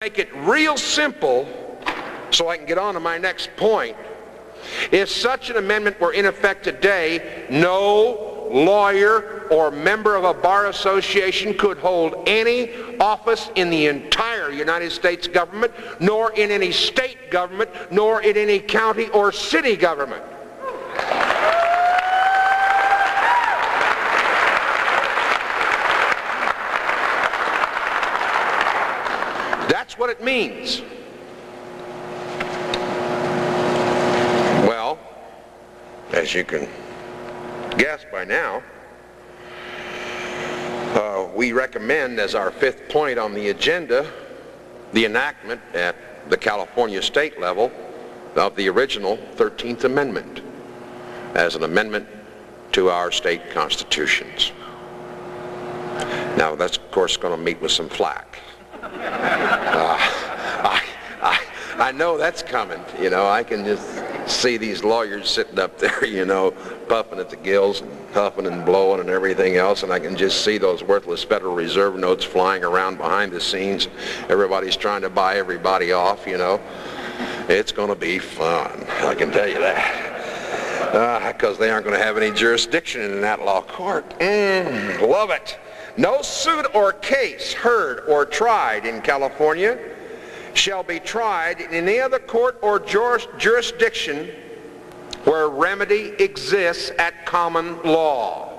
make it real simple so I can get on to my next point. If such an amendment were in effect today, no lawyer or member of a bar association could hold any office in the entire United States government, nor in any state government, nor in any county or city government. That's what it means. Well, as you can guess by now, we recommend as our fifth point on the agenda the enactment at the California state level of the original 13th Amendment as an amendment to our state constitutions. Now that's of course going to meet with some flack. I know that's coming, you know. I can just see these lawyers sitting up there, you know, puffing at the gills and huffing and blowing and everything else, and I can just see those worthless Federal Reserve notes flying around behind the scenes. Everybody's trying to buy everybody off, you know. It's going to be fun, I can tell you that. Because they aren't going to have any jurisdiction in that law court. Love it. No suit or case heard or tried in California shall be tried in any other court or jurisdiction where remedy exists at common law.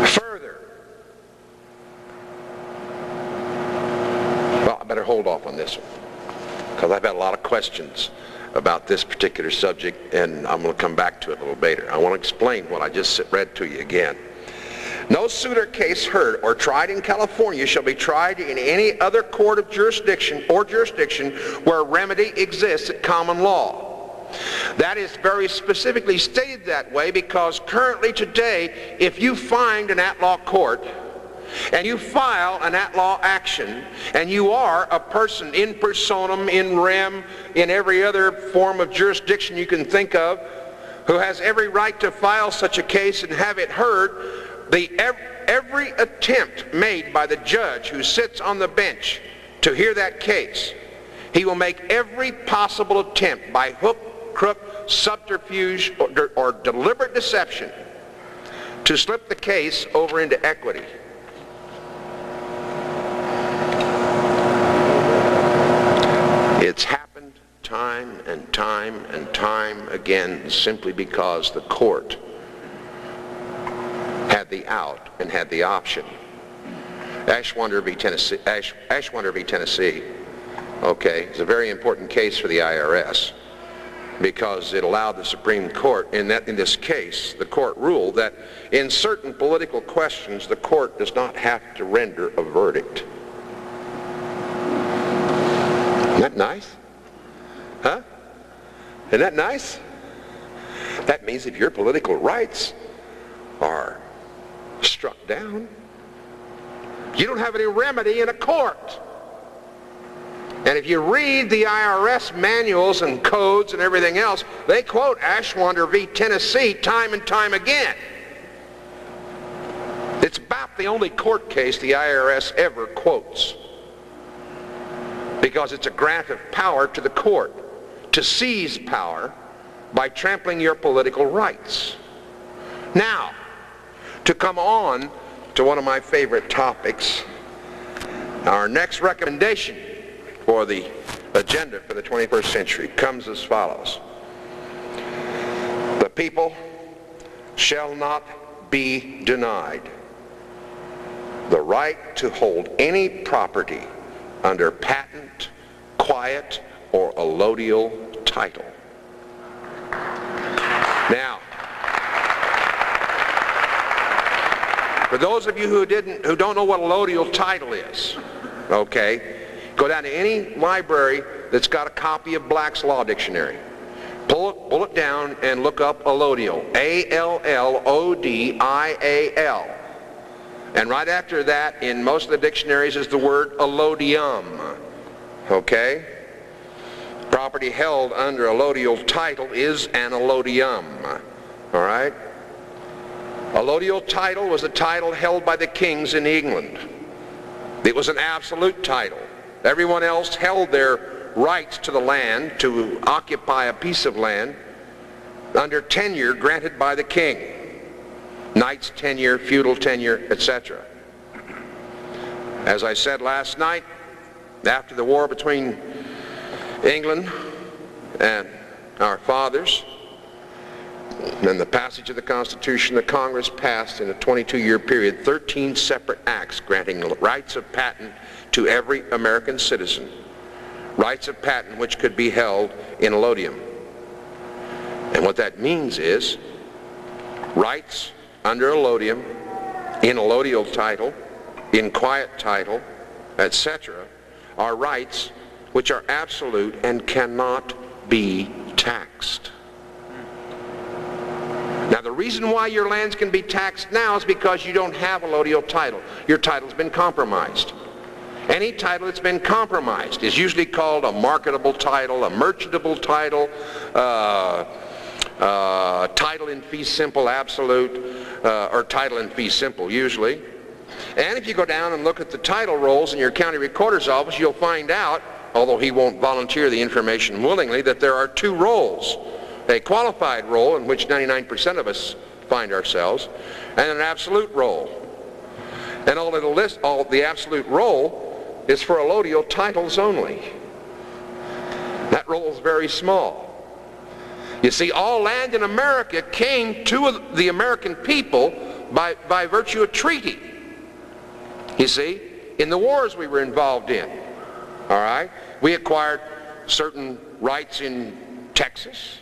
Further, well, I better hold off on this one because I've had a lot of questions about this particular subject, and I'm going to come back to it a little later. I want to explain what I just read to you again. No suit or case heard or tried in California shall be tried in any other court of jurisdiction where remedy exists at common law. That is very specifically stated that way because currently today, if you find an at-law court and you file an at-law action and you are a person in personam, in rem, in every other form of jurisdiction you can think of, who has every right to file such a case and have it heard, every attempt made by the judge who sits on the bench to hear that case, he will make every possible attempt by hook, crook, subterfuge, or deliberate deception to slip the case over into equity. It's happened time and time and time again simply because the court had the out and had the option. Ashwander v. Tennessee, okay, is a very important case for the IRS because it allowed the Supreme Court, in this case, the court ruled that in certain political questions the court does not have to render a verdict. Isn't that nice? Huh? Isn't that nice? That means if your political rights are struck down, you don't have any remedy in a court. And if you read the IRS manuals and codes and everything else, they quote Ashwander v. Tennessee time and time again. It's about the only court case the IRS ever quotes because it's a grant of power to the court to seize power by trampling your political rights. Now, to come on to one of my favorite topics, our next recommendation for the agenda for the 21st century comes as follows. The people shall not be denied the right to hold any property under patent, quiet, or allodial title. Now, for those of you who don't know what allodial title is, okay, go down to any library that's got a copy of Black's Law Dictionary. Pull it down and look up allodial, A-L-L-O-D-I-A-L. And right after that, in most of the dictionaries, is the word allodium, okay? Property held under allodial title is an allodium, all right? Allodial title was a title held by the kings in England. It was an absolute title. Everyone else held their rights to the land, to occupy a piece of land, under tenure granted by the king. Knight's tenure, feudal tenure, etc. As I said last night, after the war between England and our fathers, and the passage of the Constitution, the Congress passed in a 22-year period 13 separate acts granting rights of patent to every American citizen, rights of patent which could be held in allodium. And what that means is rights under allodium, in allodial title, in quiet title, etc., are rights which are absolute and cannot be taxed. Now, the reason why your lands can be taxed now is because you don't have allodial title. Your title's been compromised. Any title that's been compromised is usually called a marketable title, a merchantable title, title in fee simple absolute, or title in fee simple usually. And if you go down and look at the title rolls in your county recorder's office, you'll find out, although he won't volunteer the information willingly, that there are two rolls. A qualified roll, in which 99% of us find ourselves, and an absolute roll. And all the absolute roll is for allodial titles only. That roll is very small. You see, all land in America came to the American people by virtue of treaty. You see, in the wars we were involved in, all right, we acquired certain rights in Texas,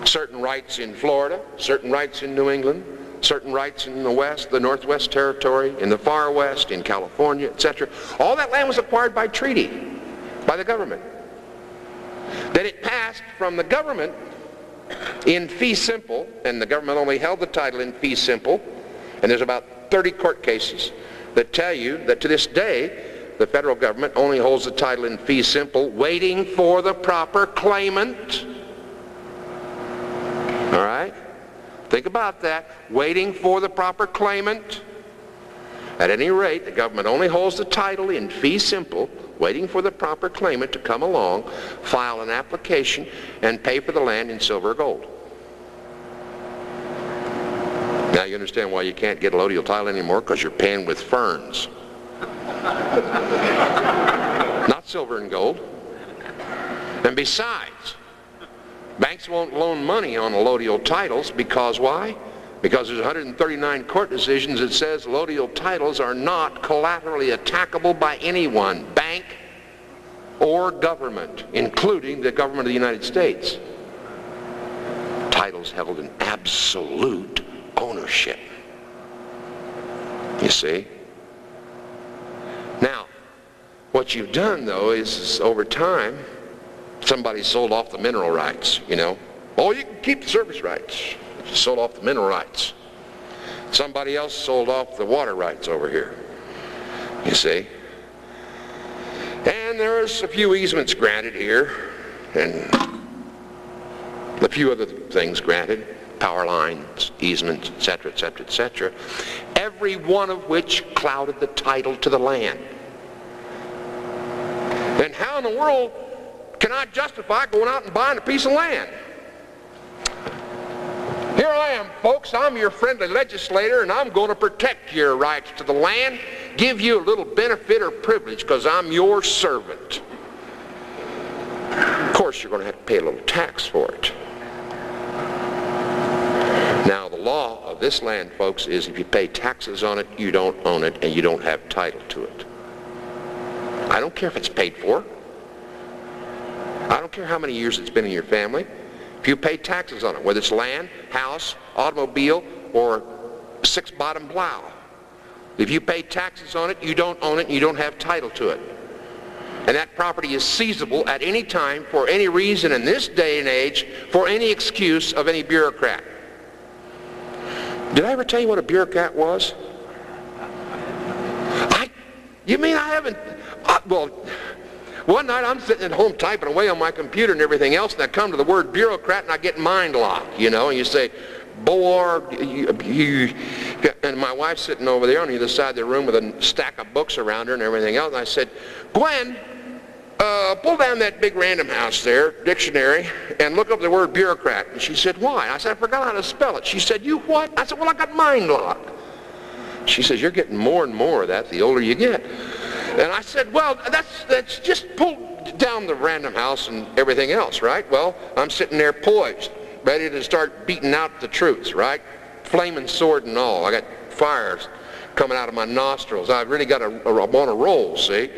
certain rights in Florida, certain rights in New England, certain rights in the West, the Northwest Territory, in the Far West, in California, etc. All that land was acquired by treaty, by the government. Then it passed from the government in fee simple, and the government only held the title in fee simple, and there's about 30 court cases that tell you that to this day, the federal government only holds the title in fee simple, waiting for the proper claimant. All right? Think about that. Waiting for the proper claimant. At any rate, the government only holds the title in fee simple, waiting for the proper claimant to come along, file an application, and pay for the land in silver or gold. Now you understand why you can't get allodial title anymore, because you're paying with ferns. Not silver and gold. And besides, banks won't loan money on allodial titles because why? Because there's 139 court decisions that says allodial titles are not collaterally attackable by anyone, bank or government, including the government of the United States. Titles held in absolute ownership. You see? Now, what you've done though is over time, somebody sold off the mineral rights, you know. Oh, you can keep the service rights. You sold off the mineral rights. Somebody else sold off the water rights over here, you see. And there's a few easements granted here, and a few other things granted, power lines, easements, etc., etc., etc., every one of which clouded the title to the land. And how in the world can I justify going out and buying a piece of land? Here I am, folks. I'm your friendly legislator, and I'm going to protect your rights to the land, give you a little benefit or privilege because I'm your servant. Of course, you're going to have to pay a little tax for it. Now, the law of this land, folks, is if you pay taxes on it, you don't own it, and you don't have title to it. I don't care if it's paid for. I don't care how many years it's been in your family. If you pay taxes on it, whether it's land, house, automobile, or six-bottom plow, if you pay taxes on it, you don't own it, and you don't have title to it. And that property is seizable at any time, for any reason in this day and age, for any excuse of any bureaucrat. Did I ever tell you what a bureaucrat was? You mean I haven't? Well, one night I'm sitting at home typing away on my computer and everything else, and I come to the word bureaucrat and I get mind locked, you know, and you say, Boar, and my wife's sitting over there on the other side of the room with a stack of books around her and everything else. And I said, Gwen, pull down that big Random House there, dictionary, and look up the word bureaucrat. And she said, why? I said, I forgot how to spell it. She said, you what? I said, well, I got mind locked. She says, you're getting more and more of that the older you get. And I said, well, that's just pull down the Random House and everything else, right? Well, I'm sitting there poised, ready to start beating out the truths, right? Flaming sword and all. I got fires coming out of my nostrils. I've really got I'm on a roll, see?